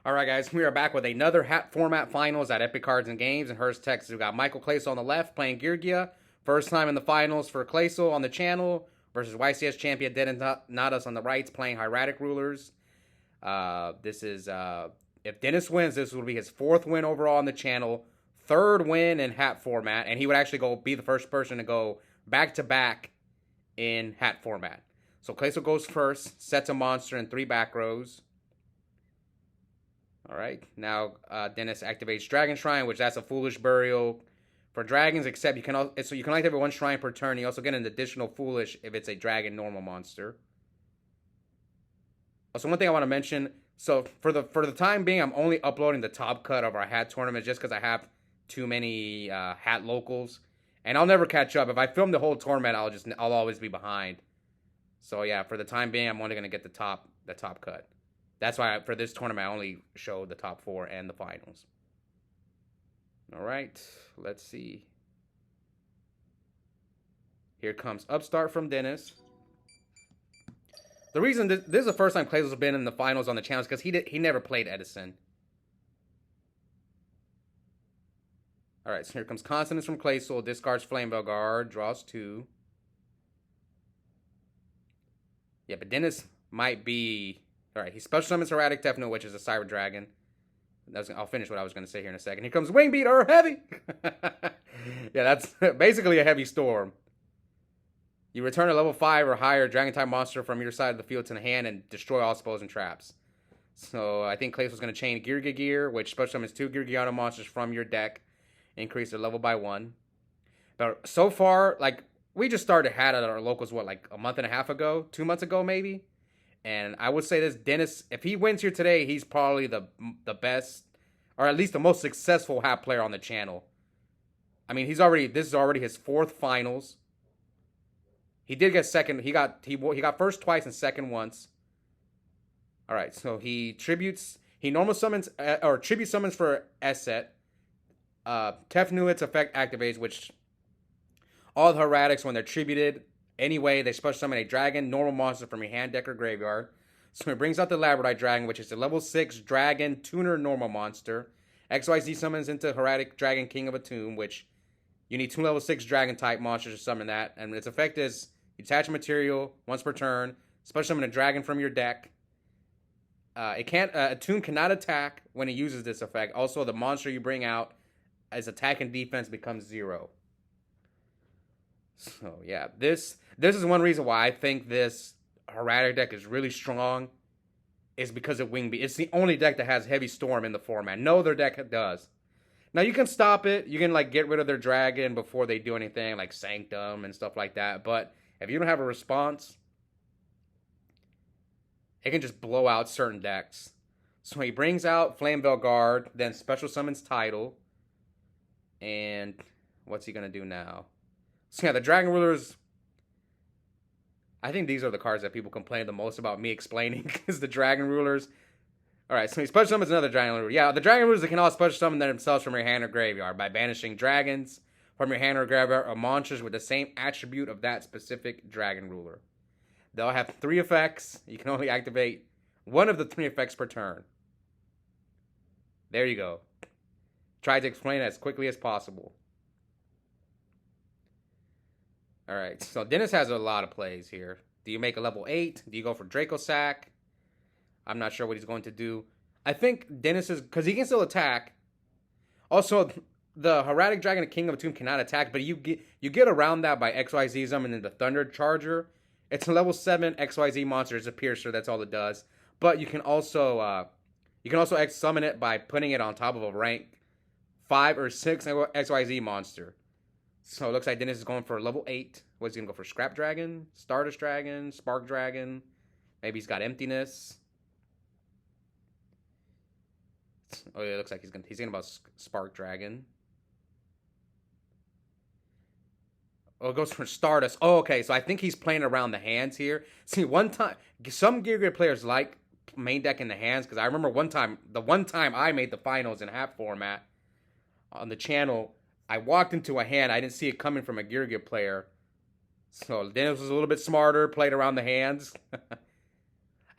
All right, guys, we are back with another hat format finals at Epic Cards and Games in Hurst, Texas. We got Michael Klasel on the left playing Geargia. First time in the finals for Klasel on the channel versus YCS champion Denis Nadas on the right playing Hieratic Rulers. If Denis wins, this will be his fourth win overall on the channel, third win in hat format, and he would actually be the first person to go back to back in hat format. So Klasel goes first, sets a monster in 3 back rows. All right, now Denis activates Dragon Shrine, which that's a foolish burial for dragons. Except you can only activate 1 shrine per turn. You also get an additional foolish if it's a dragon normal monster. Also, one thing I want to mention. So for the time being, I'm only uploading the top cut of our hat tournament just because I have too many hat locals, and I'll never catch up. If I film the whole tournament, I'll always be behind. So yeah, for the time being, I'm only gonna get the top cut. That's why for this tournament, I only showed the top 4 and the finals. All right, let's see. Here comes Upstart from Denis. The reason this is the first time Klasel's been in the finals on the channel is because he never played Edison. All right, so here comes Consonance from Klasel. Discards Flame Guard, draws 2. Yeah, but Denis might be... All right, he special summons Hieratic Techno, which is a Cyber Dragon. I'll finish what I was going to say here in a second. Here comes Wing Beater Heavy. Yeah, that's basically a heavy storm. You return a level 5 or higher Dragon-type monster from your side of the field to the hand and destroy all spells and traps. So I think Klasel's going to chain Geargia Gear, which special summons 2 Geargiana monsters from your deck. Increase their level by 1. But so far, like, we just started hat at our locals, what, like a month and a half ago? 2 months ago, maybe? And I would say this, Denis, if he wins here today, he's probably the best, or at least the most successful hat player on the channel. I mean, this is already his 4th finals. He did get second. He got first twice and second once. All right, so he normal summons or tribute summons for Esset. Tefnuit's effect activates, which all the Hieratics, when they're tributed anyway, they special summon a dragon normal monster from your hand, deck, or graveyard. So it brings out the Labradorite Dragon, which is a level 6 dragon tuner normal monster. XYZ summons into Hieratic Dragon King of a Tomb, which you need 2 level 6 dragon type monsters to summon that. And its effect is you attach a material once per turn, special summon a dragon from your deck. A tomb cannot attack when it uses this effect. Also, the monster you bring out as attack and defense becomes 0. So yeah, this is one reason why I think this Hieratic deck is really strong, is because of Wing Beat. It's the only deck that has Heavy Storm in the format. No other deck does. Now you can stop it. You can like get rid of their dragon before they do anything, like Sanctum and stuff like that. But if you don't have a response, it can just blow out certain decks. So he brings out Flame Guard, then special summons Tidal. And what's he gonna do now? So yeah, the Dragon Rulers, I think these are the cards that people complain the most about me explaining, is the Dragon Rulers. Alright, so he special summons another Dragon Ruler. Yeah, the Dragon Rulers, they can all special summon themselves from your hand or graveyard by banishing dragons from your hand or graveyard or monsters with the same attribute of that specific Dragon Ruler. They'll have 3 effects. You can only activate 1 of the 3 effects per turn. There you go. Try to explain it as quickly as possible. Alright, so Denis has a lot of plays here. Do you make a level 8? Do you go for Draco Sack? I'm not sure what he's going to do. I think Denis is... because he can still attack. Also, the Hieratic Dragon King of a Tomb cannot attack, but you get around that by XYZ summoning the Thunder Charger. It's a level 7 XYZ monster. It's a Piercer. That's all it does. But you can also summon it by putting it on top of a rank 5 or 6 XYZ monster. So it looks like Denis is going for level 8. What's he going to go for? Scrap Dragon? Stardust Dragon? Spark Dragon? Maybe he's got Emptiness. Oh yeah, it looks like he's going about Spark Dragon. Oh, it goes for Stardust. Oh, okay, so I think he's playing around the hands here. See, one time, some Geargia players like main deck in the hands, because I remember the one time I made the finals in hat format on the channel, I walked into a hand, I didn't see it coming from a Geargia player. So Denis was a little bit smarter, played around the hands.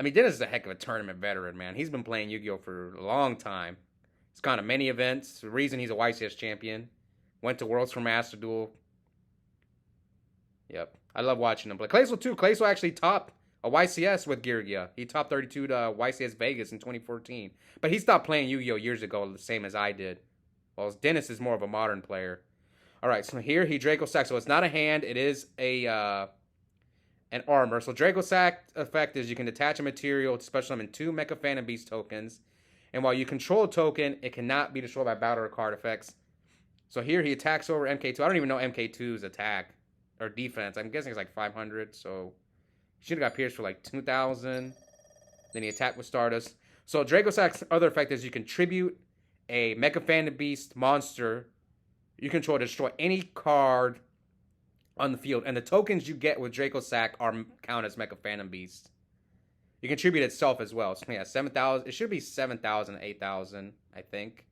I mean, Dennis is a heck of a tournament veteran, man. He's been playing Yu-Gi-Oh for a long time. He's gone to many events. The reason he's a YCS champion. Went to Worlds for Master Duel. Yep. I love watching him play. Klasel, too. Klasel actually topped a YCS with Geargia. He topped 32 to YCS Vegas in 2014. But he stopped playing Yu-Gi-Oh years ago, the same as I did. Well, Dennis is more of a modern player. All right, so here he Draco Sack. So it's not a hand. It is an armor. So Draco Sack effect is you can detach a material to special summon 2 Mecha Phantom Beast tokens. And while you control a token, it cannot be destroyed by battle or card effects. So here he attacks over MK2. I don't even know MK2's attack or defense. I'm guessing it's like 500. So he should have got pierced for like 2,000. Then he attacked with Stardust. So Draco Sack's other effect is you contribute a Mecha Phantom Beast monster you control to destroy any card on the field. And the tokens you get with Draco Sack count as Mecha Phantom Beast. You contribute itself as well. So yeah, 7,000. It should be 7,000, 8,000, I think.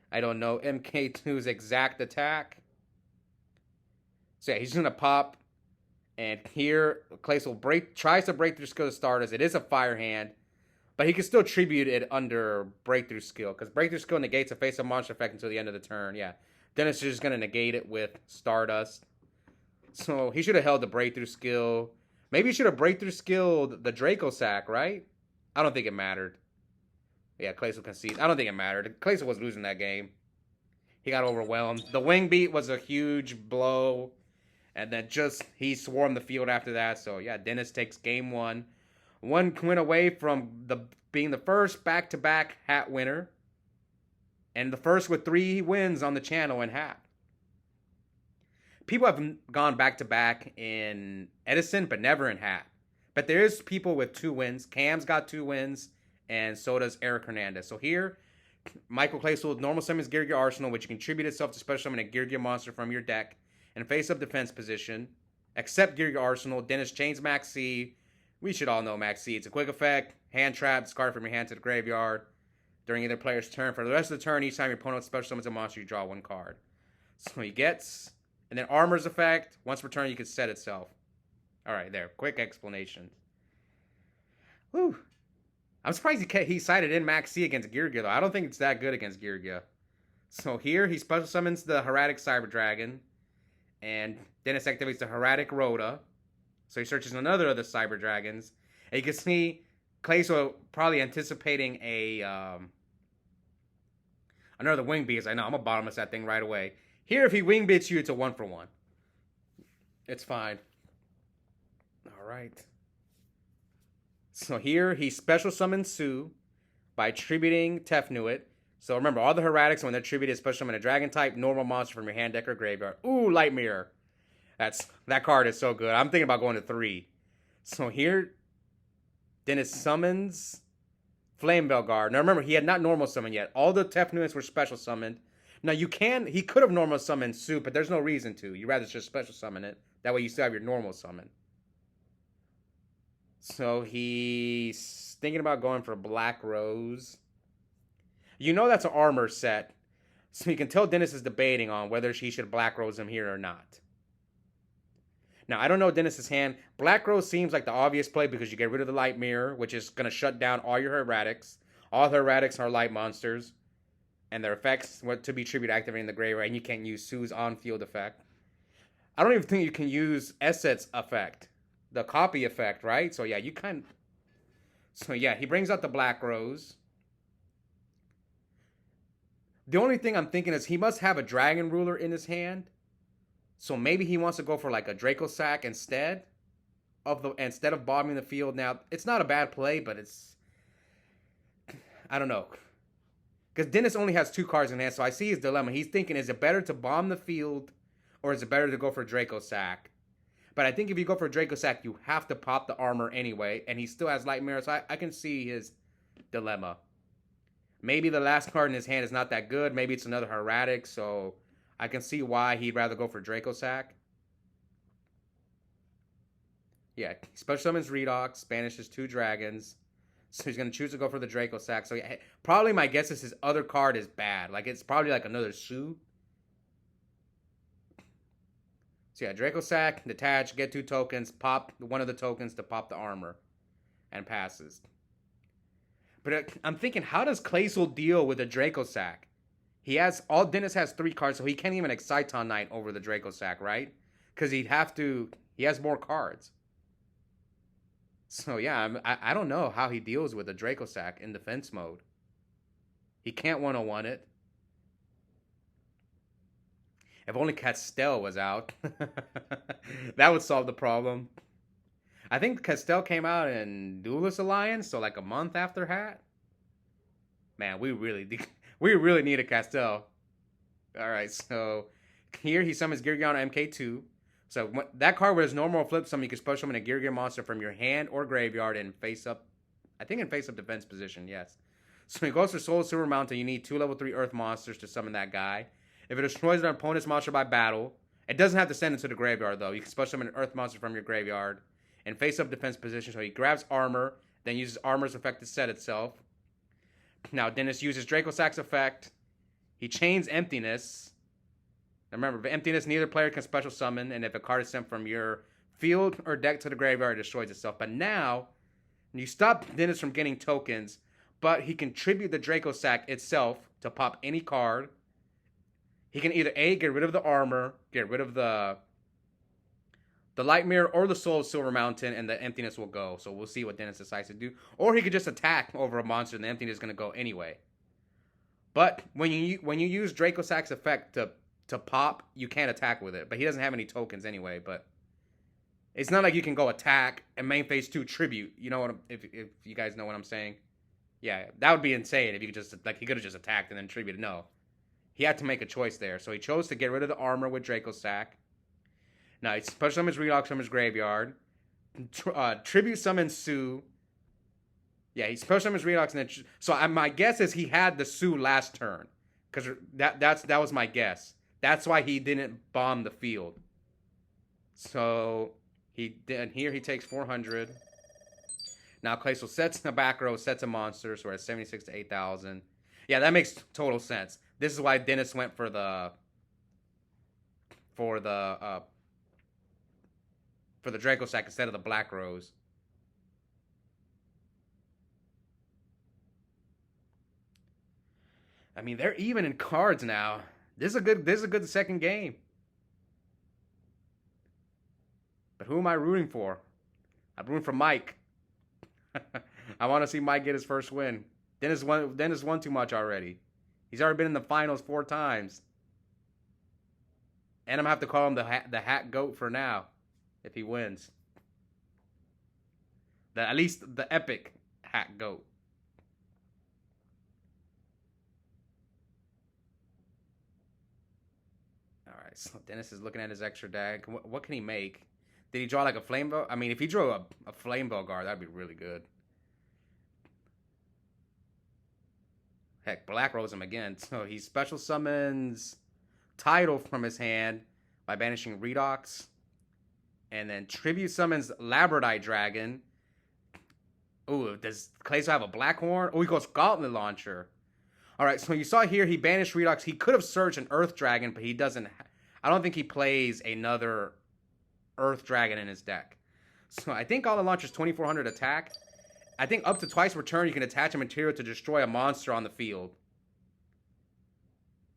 I don't know MK2's exact attack. So yeah, he's going to pop. And here, Klasel tries to break through skill to Stardust. It is a fire hand. But he can still tribute it under breakthrough skill. Because breakthrough skill negates a face-up monster effect until the end of the turn. Yeah. Dennis is just going to negate it with Stardust. So he should have held the breakthrough skill. Maybe he should have breakthrough skilled the Draco Sack, right? I don't think it mattered. Yeah, Klasel concedes. I don't think it mattered. Klasel was losing that game. He got overwhelmed. The wing beat was a huge blow. And then he swarmed the field after that. So yeah, Dennis takes game 1. 1 win away from being the first back-to-back hat winner. And the first with 3 wins on the channel in hat. People have gone back-to-back in Edison, but never in hat. But there is people with 2 wins. Cam's got 2 wins, and so does Eric Hernandez. So here, Michael Klasel normal summons Geargia Arsenal, which contribute itself to special summon a Geargia monster from your deck in face-up defense position. Except Geargia Arsenal, Dennis chains Max C. We should all know Max C. It's a quick effect, hand trap, discard from your hand to the graveyard during either player's turn. For the rest of the turn, each time your opponent special summons a monster, you draw 1 card. So he gets... And then Armor's effect, once per turn, you can set itself. Alright, there. Quick explanation. Whew. I'm surprised he cited in Max C against Geargia, though. I don't think it's that good against Geargia. So here, he special summons the Hieratic Cyber Dragon. And Dennis activates the Hieratic Rhoda. So he searches another of the Cyber Dragons. And you can see Klasel probably anticipating another Wing Beast. I know, I'm going to bottomless that thing right away. Here, if he wing beats you, it's a 1-for-1. It's fine. All right. So here, he special summons Sue by tributing Tefnuit. So remember, all the Hieratics, when they're tributed, special summon a dragon type, normal monster from your hand, deck, or graveyard. Ooh, Light Mirror. That card is so good. I'm thinking about going to 3. So here, Dennis summons Flame Veil Guard. Now remember, he had not normal summoned yet. All the Tefnuits were special summoned. Now, he could have normal summoned Soup, but there's no reason to. You'd rather just special summon it. That way you still have your normal summon. So he's thinking about going for Black Rose. You know that's an armor set. So you can tell Dennis is debating on whether he should Black Rose him here or not. Now, I don't know Dennis's hand. Black Rose seems like the obvious play because you get rid of the Light Mirror, which is going to shut down all your Hieratics. All the Hieratics are light monsters. And their effects to be tribute activated in the graveyard, and you can't use Sue's on-field effect. I don't even think you can use Esset's effect, the copy effect, right? So yeah, he brings out the Black Rose. The only thing I'm thinking is he must have a Dragon Ruler in his hand, so maybe he wants to go for like a Draco Sack instead of bombing the field. Now it's not a bad play, but I don't know. Because Dennis only has 2 cards in hand, so I see his dilemma. He's thinking, is it better to bomb the field, or is it better to go for Draco Sack? But I think if you go for Draco Sack, you have to pop the armor anyway, and he still has Light Mirror, so I can see his dilemma. Maybe the last card in his hand is not that good. Maybe it's another Hieratic, so I can see why he'd rather go for Draco Sack. Yeah, special summons Redox, banishes 2 dragons. So he's going to choose to go for the Draco Sack. So yeah, probably my guess is his other card is bad. Like, it's probably like another Sue. So yeah, Draco Sack, detach, get 2 tokens, pop one of the tokens to pop the armor. and passes. But I'm thinking, how does Klasel deal with a Draco Sack? Dennis has 3 cards, so he can't even Exciton Knight over the Draco Sack, right? Because he has more cards. So yeah, I don't know how he deals with a Draco Sack in defense mode. He can't 101 it. If only Castel was out. That would solve the problem. I think Castel came out in Duelist Alliance, so like a month after Hat. Man, we really need a Castel. Alright, so here he summons Geargia on MK2. So that card with his normal flip summon, you can special summon a Geargia monster from your hand or graveyard in face up. I think in face up defense position, yes. So he goes for Soul Silver Mountain. You need 2 level 3 Earth monsters to summon that guy. If it destroys an opponent's monster by battle, it doesn't have to send it to the graveyard though. You can special summon an Earth monster from your graveyard in face up defense position. So he grabs armor, then uses armor's effect to set itself. Now Dennis uses Draco Sack's effect. He chains Emptiness. Now remember, Emptiness, neither player can special summon, and if a card is sent from your field or deck to the graveyard, it destroys itself. But now, you stop Dennis from getting tokens, but he can tribute the Draco Sack itself to pop any card. He can either A, get rid of the armor, get rid of the Light Mirror, or the Soul of Silver Mountain, and the Emptiness will go. So we'll see what Dennis decides to do. Or he could just attack over a monster, and the Emptiness is going to go anyway. But when you use Draco Sack's effect to pop, you can't attack with it. But he doesn't have any tokens anyway. But it's not like you can go attack and main phase 2 tribute. You know what? If you guys know what I'm saying. Yeah, that would be insane if you could just, like, he could have just attacked and then tributed. No. He had to make a choice there. So he chose to get rid of the armor with Draco Sack. Now, he special summons Redox from his graveyard. Tribute summons Sue. Yeah, he special summons Redox. And then, so my guess is he had the Sue last turn. Because that was my guess. That's why he didn't bomb the field. So he did. Here he takes 400. Now Klasel sets the back row, sets a monster, so we're at 76 to 8,000. Yeah, that makes total sense. This is why Dennis went for the Draco Sack instead of the Black Rose. I mean, they're even in cards now. This is a good second game. But who am I rooting for? I'm rooting for Mike. I want to see Mike get his first win. Dennis won too much already. He's already been in the finals 4 times. And I'm going to have to call him the Hat Goat for now. If he wins. At least the epik Hat Goat. Alright, so Dennis is looking at his extra deck. What can he make? Did he draw like a Flame Bow? I mean, if he drew a Flame Bow guard, that'd be really good. Heck, Black Rose him again. So he special summons Tidal from his hand by banishing Redox. And then tribute summons Labradite Dragon. Ooh, does Klasel have a Black Horn? Oh, he goes Gauntlet Launcher. Alright, so you saw here he banished Redox. He could have searched an Earth Dragon, but he doesn't. I don't think he plays another Earth Dragon in his deck. So I think Gauntlet Launcher is 2,400 attack. I think up to twice per turn you can attach a material to destroy a monster on the field.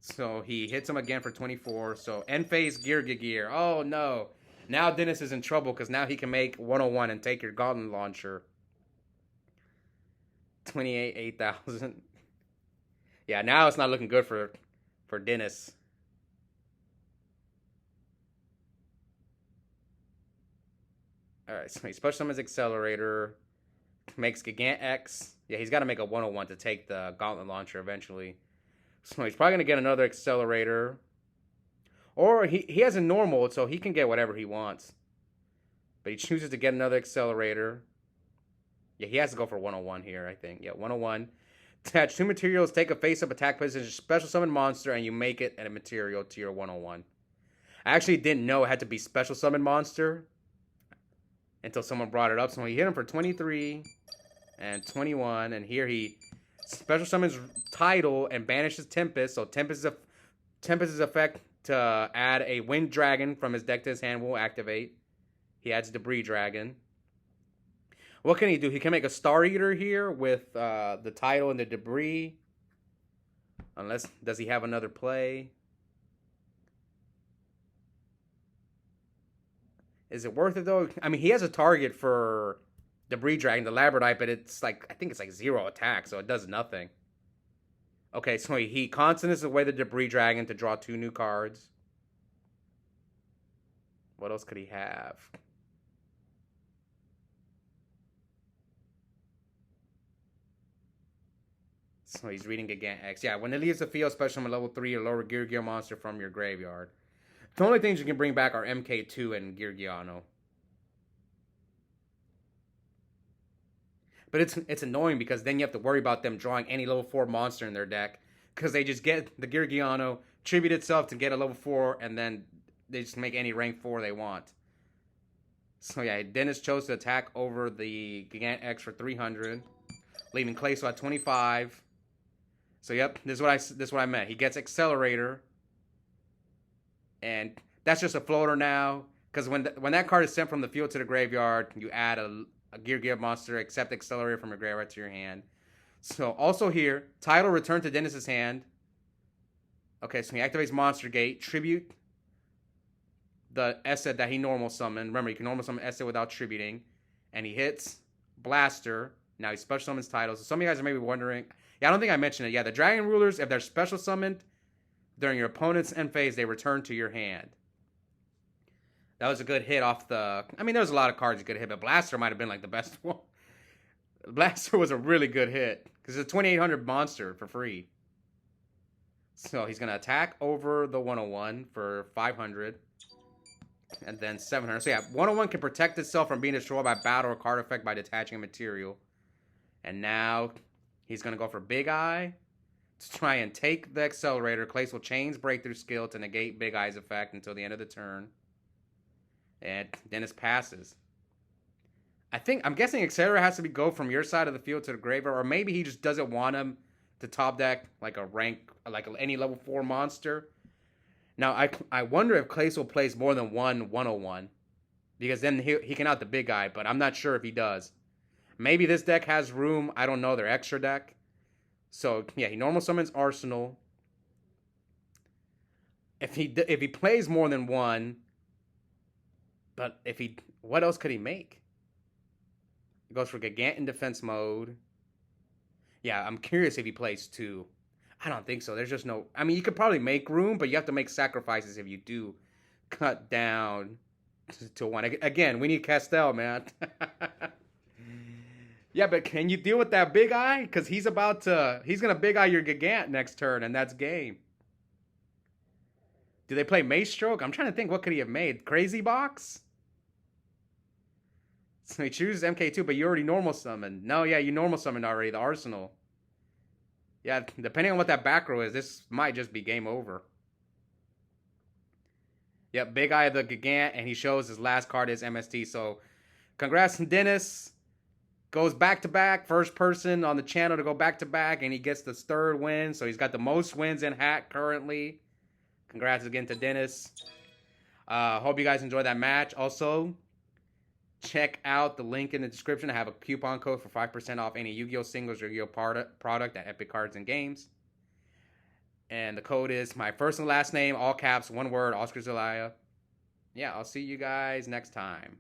So he hits him again for 24. So end phase Geargia Gear. Oh no. Now Dennis is in trouble because now he can make 101 and take your Gauntlet Launcher. 28, 8,000. Yeah, now it's not looking good for Dennis. Alright, so he special summons Accelerator. Makes Gigant X. Yeah, he's got to make a 101 to take the Gauntlet Launcher eventually. So he's probably going to get another Accelerator. Or he has a normal, so he can get whatever he wants. But he chooses to get another Accelerator. Yeah, he has to go for 101 here, I think. Yeah, 101. Attach 2 materials, take a face-up attack position, special summon monster, and you make it a material to your 101. I actually didn't know it had to be special summon monster until someone brought it up. So he hit him for 23 and 21. And here he special summons Tidal and banishes Tempest. So Tempest's effect to add a Wind Dragon from his deck to his hand will activate. He adds Debris Dragon. What can he do? He can make a Star Eater here with the title and the debris. Unless, does he have another play? Is it worth it though? I mean, he has a target for Debris Dragon, the Labradite, but it's like, I think it's like 0 attack, so it does nothing. Okay, so he constants away the Debris Dragon to draw 2 new cards. What else could he have? So he's reading Gigant X. Yeah, when it leaves the field, special summon level 3 or lower Gear monster from your graveyard. The only things you can bring back are MK2 and Geargiano. But it's annoying because then you have to worry about them drawing any level 4 monster in their deck. Because they just get the Geargiano, tribute itself to get a level 4, and then they just make any rank 4 they want. So yeah, Denis chose to attack over the Gigant X for 300, leaving Klasel at 25. So yep, this is what I meant. He gets Accelerator, and that's just a floater now. Because when that card is sent from the field to the graveyard, you add a Gear monster, accept Accelerator from your graveyard to your hand. So also here, title return to Denis's hand. Okay, so he activates Monster Gate, tribute the Esset that he normal summoned. Remember, you can normal summon Esset without tributing. And he hits Blaster. Now he special summons title. So some of you guys are maybe wondering. Yeah, I don't think I mentioned it. Yeah, the Dragon Rulers, if they're special summoned during your opponent's end phase, they return to your hand. That was a good hit off the... I mean, there was a lot of cards you could hit, but Blaster might have been like the best one. Blaster was a really good hit. Because it's a 2800 monster for free. So he's going to attack over the 101 for 500. And then 700. So yeah, 101 can protect itself from being destroyed by battle or card effect by detaching a material. And now he's going to go for Big Eye to try and take the Accelerator. Klasel chains Breakthrough skill to negate Big Eye's effect until the end of the turn. And Denis passes. I'm guessing Accelerator has to go from your side of the field to the graveyard, or maybe he just doesn't want him to top deck like a rank, like any level 4 monster. Now, I wonder if Klasel plays more than one 101, because then he can out the Big Eye, but I'm not sure if he does. Maybe this deck has room. I don't know, their extra deck. So, yeah, he normal summons Arsenal. If he plays more than one... But what else could he make? He goes for Gigant in defense mode. Yeah, I'm curious if he plays 2. I don't think so. There's just no... I mean, you could probably make room, but you have to make sacrifices if you do cut down to 1. Again, we need Castell, man. Yeah, but can you deal with that Big Eye? Because he's going to Big Eye your Gigant next turn, and that's game. Do they play Mace Stroke? I'm trying to think, what could he have made? Crazy Box? So he chooses MK2, but you already normal summoned. No, yeah, you normal summoned already, the Arsenal. Yeah, depending on what that back row is, this might just be game over. Yep, Big Eye of the Gigant, and he shows his last card is MST. So, congrats to Denis. Goes back-to-back, first person on the channel to go back-to-back, and he gets the 3rd win. So he's got the most wins in Hat currently. Congrats again to Denis. Hope you guys enjoyed that match. Also, check out the link in the description. I have a coupon code for 5% off any Yu-Gi-Oh! Singles or Yu-Gi-Oh! Product at Epic Cards and Games. And the code is my first and last name, all caps, one word, Oscar Zelaya. Yeah, I'll see you guys next time.